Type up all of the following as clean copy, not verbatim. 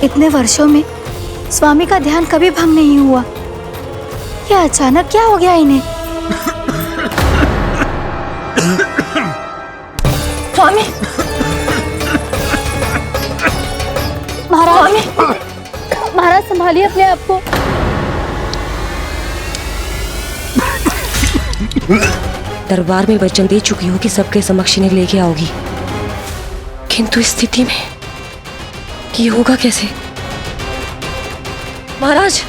इतने वर्षों में स्वामी का ध्यान कभी भंग नहीं हुआ। क्या अचानक क्या हो गया इन्हें? स्वामी, महाराज, महाराज संभालिए अपने आप को। दरबार में वचन दे चुकी हो कि सबके समक्ष इन्हें लेके आओगी, किंतु इस स्थिति में ये होगा कैसे? महाराज,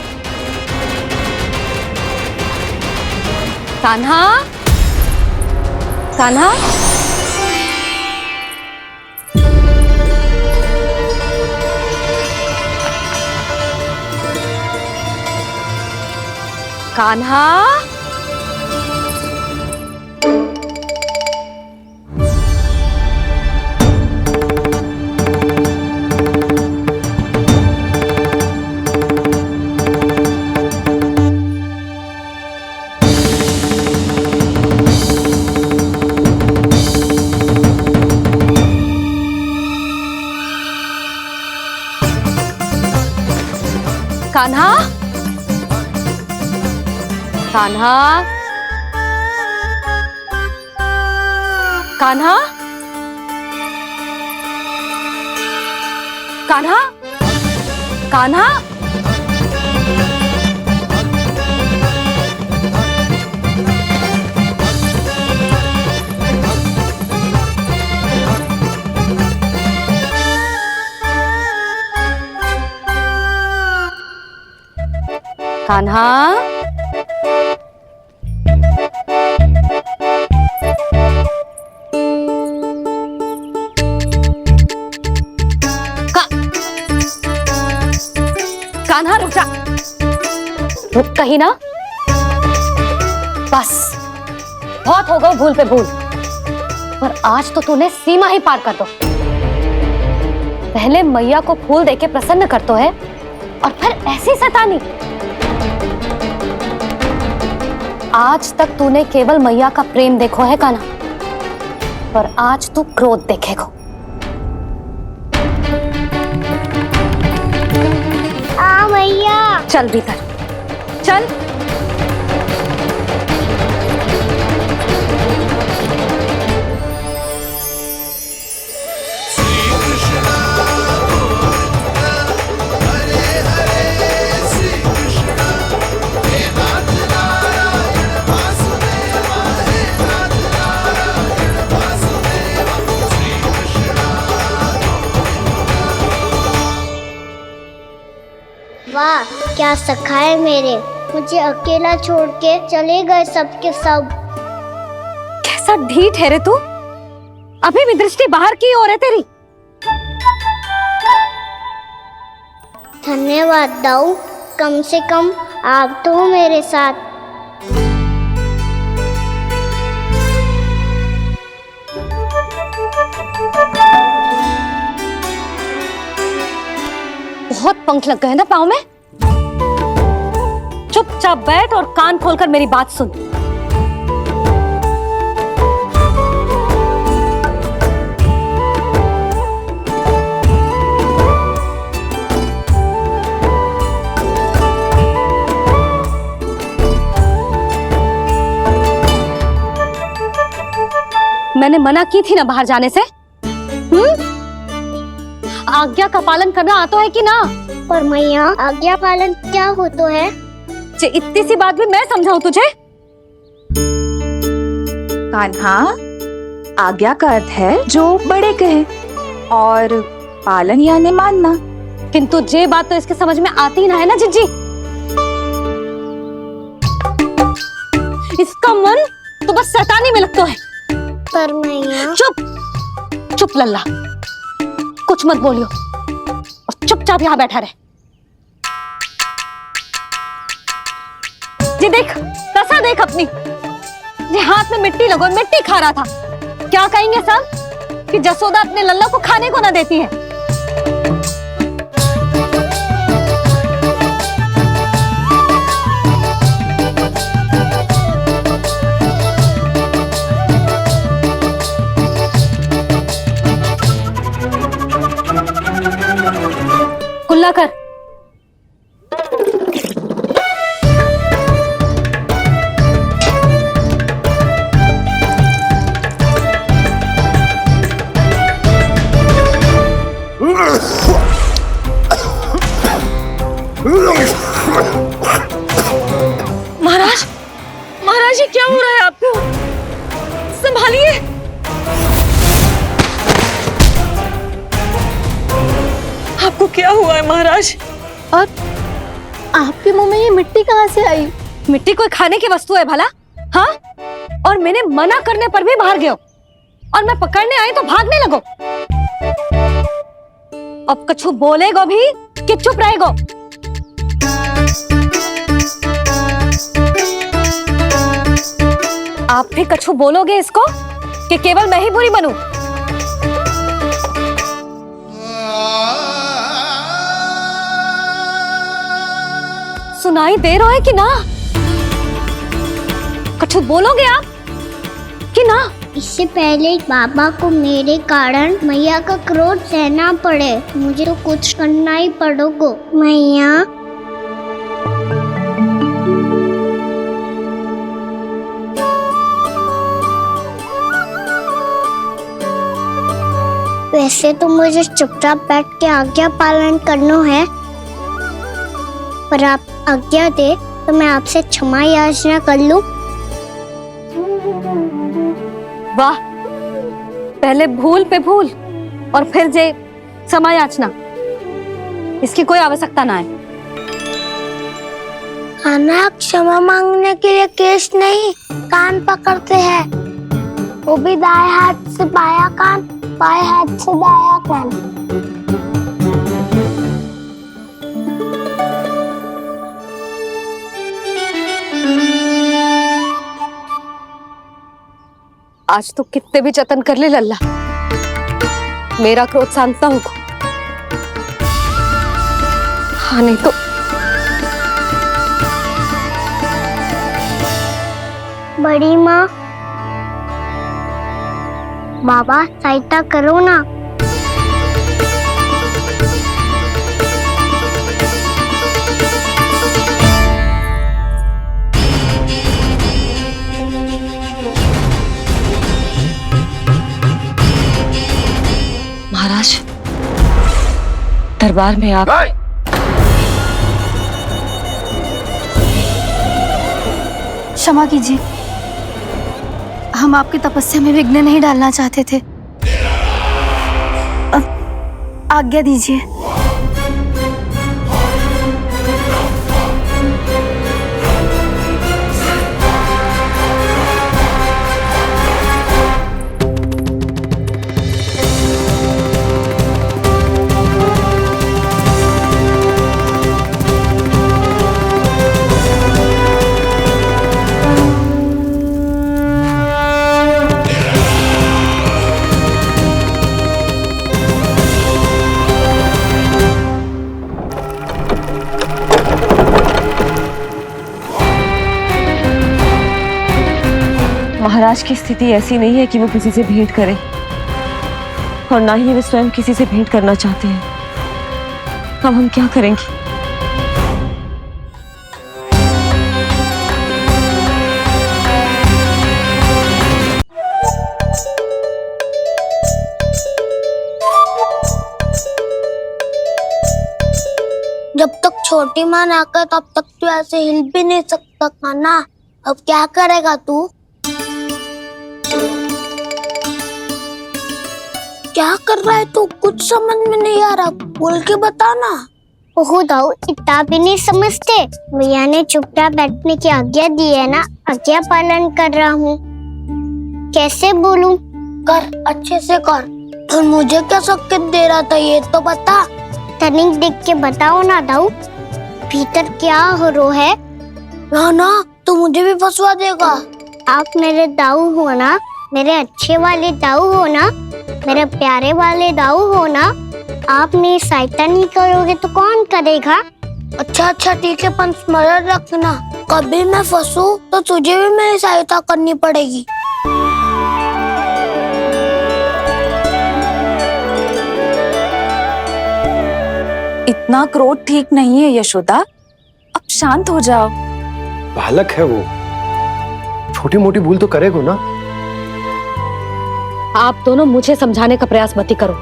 कान्हा, कान्हा, कान्हा, कान्हा, कान्हा, कान्हा, कान्हा, कान्हा, कान्हा, कान्हा रुक जा, रुक कहीं ना। बस बहुत हो गई भूल पे भूल, पर आज तो तूने सीमा ही पार कर दो। पहले मैया को फूल देके प्रसन्न कर तो है, और फिर ऐसी शैतानी। आज तक तूने केवल मैया का प्रेम देखो है कान्हा, पर आज तू क्रोध देखेगा। मैया चल भीतर चल। वाह, क्या सखा है मेरे, मुझे अकेला छोड़ के चले गए सबके सब। कैसा ढीठ है रे तू, अभी भी दृष्टि बाहर की ओर है तेरी। धन्यवाद दाऊ, कम से कम आप तो हो मेरे साथ। बहुत पंख लग गए ना पाँव में। चुपचाप बैठ और कान खोलकर मेरी बात सुन। मैंने मना की थी ना बाहर जाने से। आज्ञा का पालन करना आता है कि ना? पर मैया, आज्ञा पालन क्या होता है? इतनी सी बात भी मैं समझाऊं तुझे? कान्हा, आज्ञा का अर्थ है जो बड़े कहे, और पालन यानी मानना। किंतु ये बात तो इसके समझ में आती ना है ना जिज्जी। इसका मन तो बस शैतानी में लगता है। पर मैया। चुप चुप लल्ला, कुछ मत बोलियो और चुपचाप यहाँ बैठा रहे। ये देख, दशा देख अपनी। ये हाथ में मिट्टी लगो, मिट्टी खा रहा था। क्या कहेंगे सब कि जसोदा अपने लल्ला को खाने को ना देती है। पूजा कर। महाराज, महाराज ये क्या हो रहा है आपको? संभालिए। आपको क्या हुआ है महाराज? और आपके मुंह में ये मिट्टी कहाँ से आई? मिट्टी कोई खाने की वस्तु है भला? हाँ, और मैंने मना करने पर भी बाहर गए हो, और मैं पकड़ने आई तो भागने लगो। अब कछु बोलेगो भी कि चुप रहेगो? आप भी कछु बोलोगे इसको कि केवल मैं ही बुरी बनूं? सुनाई दे रहा है कि ना? कछु बोलोगे आप कि ना? इससे पहले बाबा को मेरे कारण मैया का क्रोध सहना पड़े, मुझे तो कुछ करना ही पड़ेगा। मैया, वैसे तो मुझे चुपचाप बैठ के आज्ञा पालन करना है, पर आप आज्ञा दे तो मैं आपसे क्षमा याचना कर लूं। वाह, पहले भूल पे भूल और फिर जे क्षमा याचना, इसकी कोई आवश्यकता ना है। खाना क्षमा मांगने के लिए केस नहीं, कान पकड़ते हैं, वो भी दाएं हाथ से बायां कान, बाएं हाथ से दायां कान। आज तो कितने भी जतन कर ले लल्ला, मेरा क्रोध शांत ना होगा। हाँ नहीं तो बड़ी माँ, बाबा सहायता करो ना। महाराज, दरबार में आप क्षमा कीजिए, हम आपकी तपस्या में विघ्न नहीं डालना चाहते थे। अब आज्ञा दीजिए। महाराज की स्थिति ऐसी नहीं है कि वो किसी से भेंट करें, और ना ही वे स्वयं किसी से भेंट करना चाहते हैं। अब हम क्या करेंगे? जब तक छोटी माँ ना कर तब तक तू ऐसे हिल भी नहीं सकता था ना। अब क्या करेगा तू? क्या कर रहा है तू? कुछ समझ में नहीं आ रहा, बोल के बता ना। ओहो दाऊ, इतना भी नहीं समझते। भैया ने चुपचाप बैठने की आज्ञा दी है ना, आज्ञा पालन कर रहा हूँ। कैसे बोलूं? कर, अच्छे से कर। और मुझे क्या संकेत दे रहा था ये तो बता। तनिक देख के बताओ ना दाऊ, भीतर क्या हो रहा है? ना ना, तू मुझे भी फंसवा देगा। आप मेरे दाऊ हो ना, मेरे अच्छे वाले दाऊ हो ना, मेरे प्यारे वाले दाऊ हो ना। आप मेरी सहायता नहीं करोगे तो कौन करेगा? अच्छा अच्छा ठीक है, पर स्मरण रखना, कभी मैं फंसू तो तुझे भी मेरी सहायता करनी पड़ेगी। इतना क्रोध ठीक नहीं है यशोदा, अब शांत हो जाओ। बालक है वो, छोटी मोटी भूल तो करेगा ना। आप दोनों मुझे समझाने का प्रयास मत ही करो।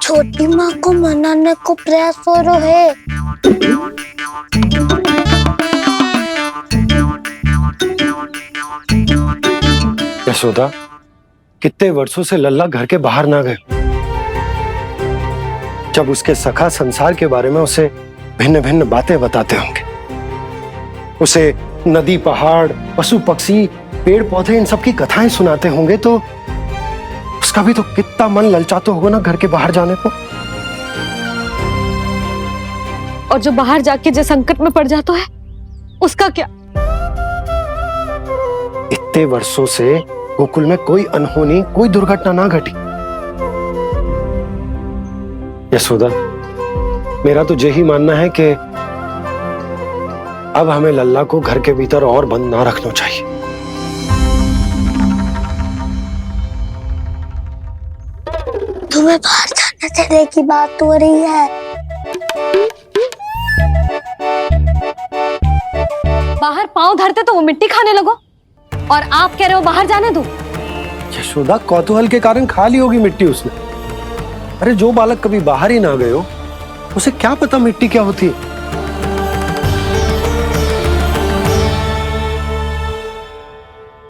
छोटी माँ को मनाने को प्रयास करो है। यशोदा, कितने वर्षों से लल्ला घर के बाहर ना गए। जब उसके सखा संसार के बारे में उसे भिन्न भिन्न बातें बताते होंगे, उसे नदी पहाड़ पशु पक्षी पेड़ पौधे इन सब की कथाएं सुनाते होंगे, तो उसका भी तो कितना मन ललचाता होगा ना घर के बाहर जाने को। और जो बाहर जाके जो संकट में पड़ जाता है उसका क्या? इतने वर्षों से गोकुल में कोई अनहोनी कोई दुर्घटना ना घटी। यशोदा, मेरा तो यही मानना है कि अब हमें लल्ला को घर के भीतर और बंद ना रखना चाहिए। तुम्हें बाहर जाने देने की बात हो रही है। बाहर पांव धरते तो वो मिट्टी खाने लगो, और आप कह रहे हो बाहर जाने दो। यशोदा, कौतूहल के कारण खा ली होगी मिट्टी उसने। अरे जो बालक कभी बाहर ही ना गए हो, उसे क्या पता मिट्टी क्या होती है।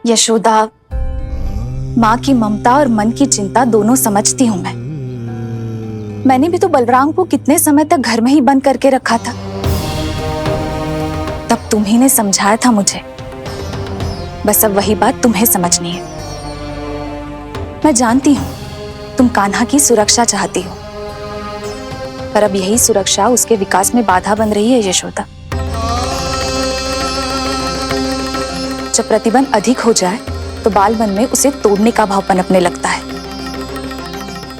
यशोदा, माँ की ममता और मन की चिंता दोनों समझती हूँ मैं। मैंने भी तो बलराम को कितने समय तक घर में ही बंद करके रखा था। तब तुम्ही ने समझाया था मुझे। बस अब वही बात तुम्हें समझनी है। मैं जानती हूँ तुम कान्हा की सुरक्षा चाहती हो, पर अब यही सुरक्षा उसके विकास में बाधा बन रही है यशोदा। जब प्रतिबंध अधिक हो जाए तो बाल मन में उसे तोड़ने का भाव पनपने लगता है।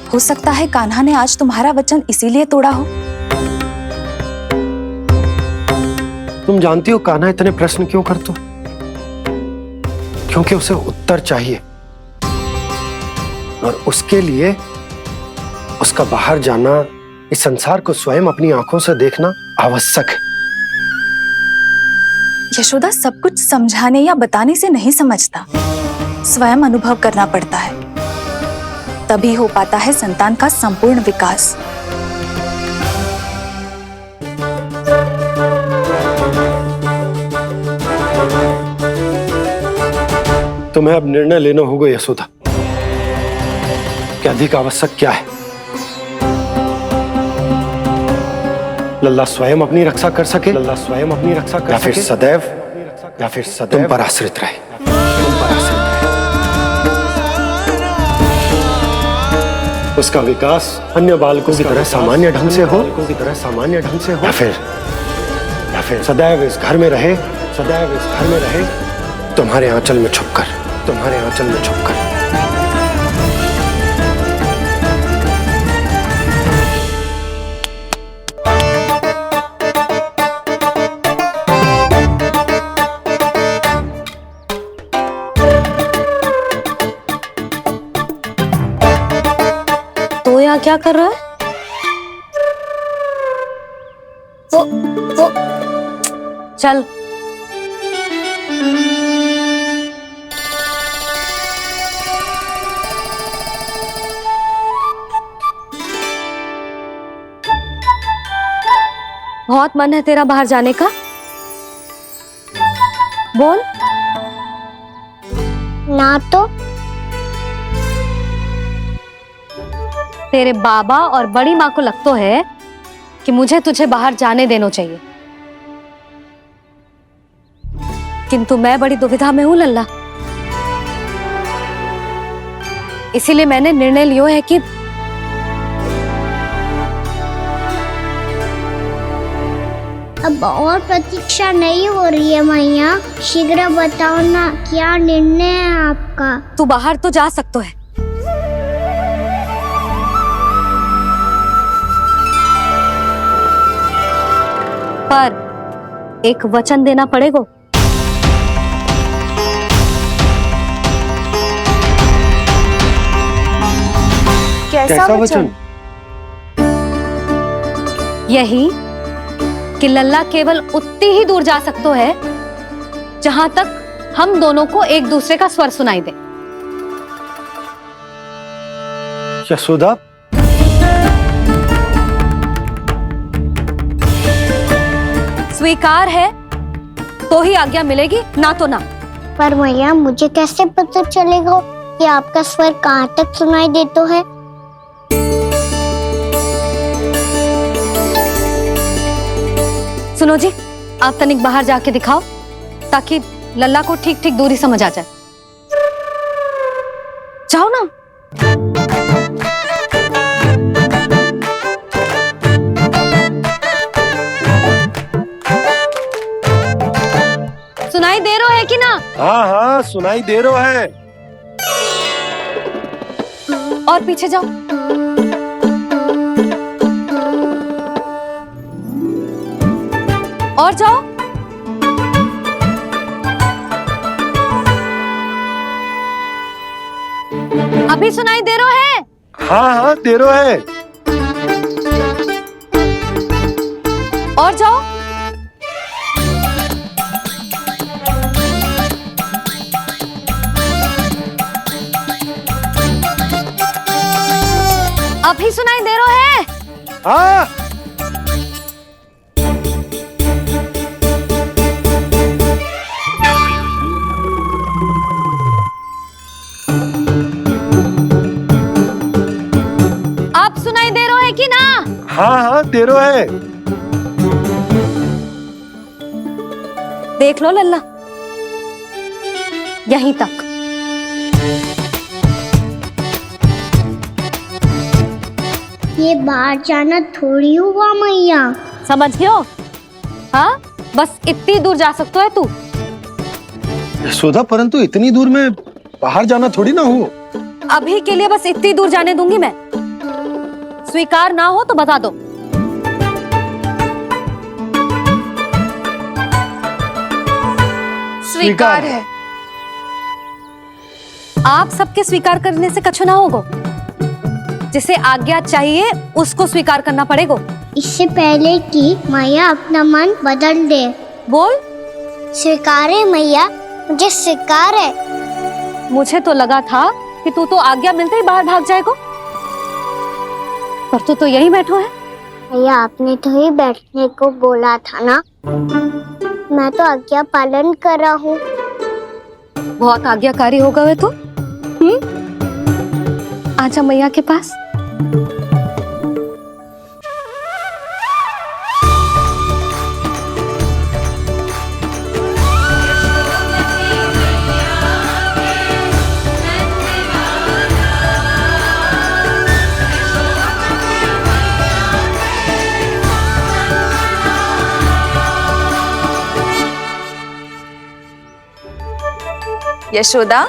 हो सकता है कान्हा ने आज तुम्हारा वचन इसीलिए तोड़ा हो। तुम जानती हो कान्हा इतने प्रश्न क्यों करता? क्योंकि उसे उत्तर चाहिए, और उसके लिए उसका बाहर जाना, इस संसार को स्वयं अपनी आंखों से देखना आवश्यक है। यशोदा, सब कुछ समझाने या बताने से नहीं समझता, स्वयं अनुभव करना पड़ता है। तभी हो पाता है संतान का संपूर्ण विकास। तुम्हें अब निर्णय लेना होगा यशोदा कि अधिक आवश्यक क्या है। लल्ला स्वयं अपनी रक्षा कर सके, लल्ला स्वयं अपनी रक्षा कर सके, या फिर सदैव तुम पर आश्रित रहे। उसका विकास अन्य बालकों की तरह सामान्य ढंग से हो, या फिर सदैव इस घर में रहे, तुम्हारे आंचल में छुपकर। तो यहाँ क्या कर रहा है? वो चल। बहुत मन है तेरा बाहर जाने का? बोल। ना तो तेरे बाबा और बड़ी माँ को लगता है कि मुझे तुझे बाहर जाने देना चाहिए, किंतु मैं बड़ी दुविधा में हूं लल्ला। इसीलिए मैंने निर्णय लिया है कि अब और प्रतीक्षा नहीं हो रही है मैया। शीघ्र बताओ ना, क्या निर्णय है आपका? तू बाहर तो जा सकता है, पर एक वचन देना पड़ेगा। कैसा वचन? यही कि लल्ला केवल उतनी ही दूर जा सकते है जहां तक हम दोनों को एक दूसरे का स्वर सुनाई दे। यशोदा, स्वीकार है तो ही आज्ञा मिलेगी, ना तो ना। पर मैया मुझे कैसे पता चलेगा कि आपका स्वर कहाँ तक सुनाई देता है? सुनो जी, आप तनिक बाहर जाके दिखाओ ताकि लल्ला को ठीक ठीक दूरी समझ आ जाए। जाओ ना। सुनाई दे रहा है कि ना? हाँ हाँ सुनाई दे रहा है। और पीछे जाओ। और जाओ। अभी सुनाई दे रहा है? हाँ हाँ दे रहा है। और जाओ। अभी सुनाई दे रहा है? हाँ। आप सुनाई दे रहा है कि ना? हाँ हाँ दे रहा है। देख लो लल्ला, यहीं तक। ये बाहर जाना थोड़ी हुआ मैया। समझ गयो? हाँ, बस इतनी दूर जा सकते है तू। यशोदा, परंतु इतनी दूर में बाहर जाना थोड़ी ना हो। अभी के लिए बस इतनी दूर जाने दूंगी मैं। स्वीकार ना हो तो बता दो। स्वीकार है। आप सबके स्वीकार करने से कछु ना होगो। जिसे आज्ञा चाहिए उसको स्वीकार करना पड़ेगा। इससे पहले कि मैया अपना मन बदल दे। बोल। स्वीकार है मैया, मुझे स्वीकार है। मुझे तो लगा था कि तू तो आज्ञा मिलते ही बाहर भाग जाएगा, पर तू तो यही बैठो है। भैया आपने तो ही बैठने को बोला था ना, मैं तो आज्ञा पालन कर रहा हूँ। बहुत आज्ञाकारी होगा वे तो। आजा मैया के पास। यशोदा,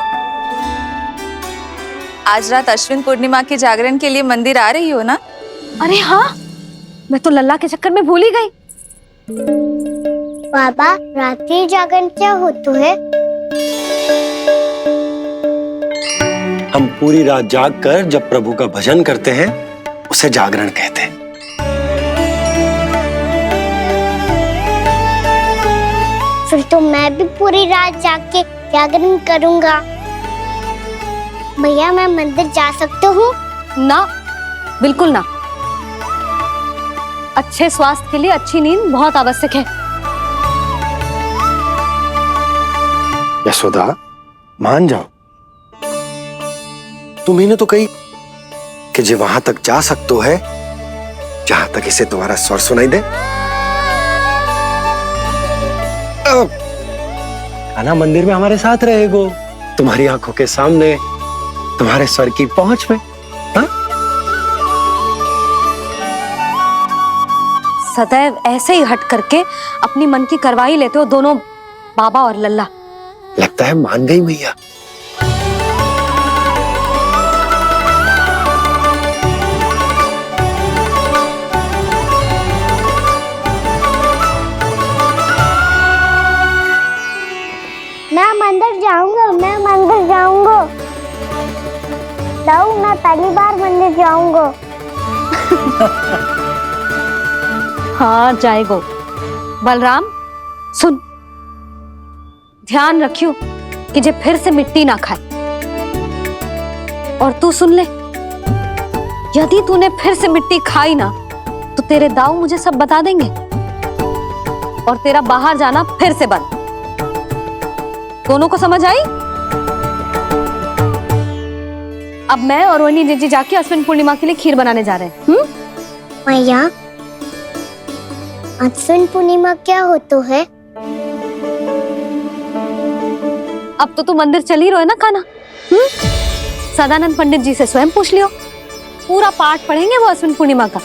आज रात अश्विन पूर्णिमा के जागरण के लिए मंदिर आ रही हो ना? अरे हाँ, मैं तो लल्ला के चक्कर में भूल ही गई। बाबा, रात्रि जागरण क्या होता है? हम पूरी रात जाग कर जब प्रभु का भजन करते हैं उसे जागरण कहते हैं। फिर तो मैं भी पूरी रात जाग के जागरण करूंगा। भैया मैं मंदिर जा सकती हूँ? ना, बिल्कुल ना। अच्छे स्वास्थ्य के लिए अच्छी नींद बहुत आवश्यक है। यशोदा, मान जाओ। तुम्ही ने तो कही कि जे वहां तक जा सकते है जहां तक इसे तुम्हारा स्वर सुनाई दे। कान्हा मंदिर में हमारे साथ रहेगो, तुम्हारी आंखों के सामने, तुम्हारे स्वर की पहुंच में। हाँ? सदैव ऐसे ही हट करके अपनी मन की करवाई लेते हो दोनों बाबा और लल्ला। लगता है मान गई मैया। मैं मंदिर जाऊंगा, मैं मंदिर जाऊंगा। दाऊ मैं पहली बार मंदिर जाऊंगा। हाँ जाएगो। बलराम सुन, ध्यान रखियो कि जे फिर से मिट्टी ना खाए। और तू सुन ले, यदि तूने फिर से मिट्टी खाई ना तो तेरे दाऊ मुझे सब बता देंगे और तेरा बाहर जाना फिर से बंद। दोनों को समझ आई? अब मैं और रोहिणी जीजी जाके अश्विन पूर्णिमा के लिए खीर बनाने जा रहे हैं। मैया, अश्विन पूर्णिमा क्या होता है? अब तो तू मंदिर चल ही रहो है ना कान्हा। सदानंद पंडित जी से स्वयं पूछ लियो, पूरा पाठ पढ़ेंगे वो अश्विन पूर्णिमा का।